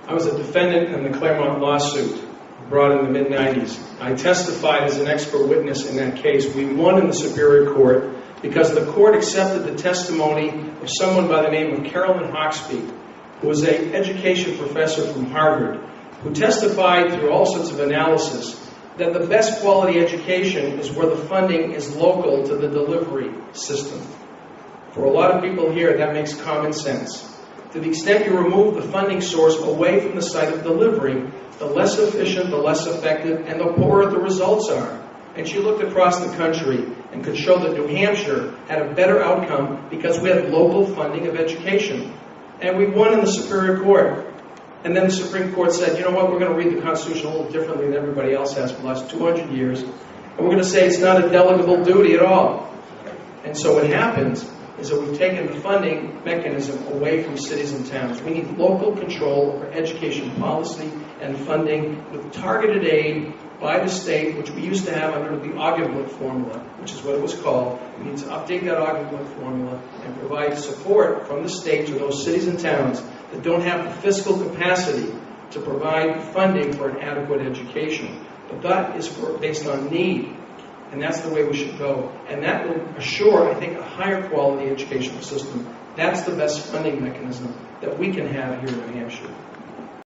I was a defendant in the Claremont lawsuit brought in the mid-90s. I testified as an expert witness in that case. We won in the Superior Court because the court accepted the testimony of someone by the name of Carolyn Hawksby, who was an education professor from Harvard, who testified through all sorts of analysis that the best quality education is where the funding is local to the delivery system. For a lot of people here, that makes common sense. To the extent you remove the funding source away from the site of delivery, the less efficient, the less effective, and the poorer the results are. And she looked across the country and could show that New Hampshire had a better outcome because we had local funding of education. And we won in the Superior Court. And then the Supreme Court said, you know what, we're going to read the Constitution a little differently than everybody else has for the last 200 years. And we're going to say it's not a delegable duty at all. And so what happens is that we've taken the funding mechanism away from cities and towns. We need local control over education policy and funding with targeted aid by the state, which we used to have under the Augenblick formula, which is what it was called. We need to update that Augenblick formula and provide support from the state to those cities and towns that don't have the fiscal capacity to provide funding for an adequate education. But that is based on need, and that's the way we should go. And that will assure, I think, a higher quality educational system. That's the best funding mechanism that we can have here in New Hampshire.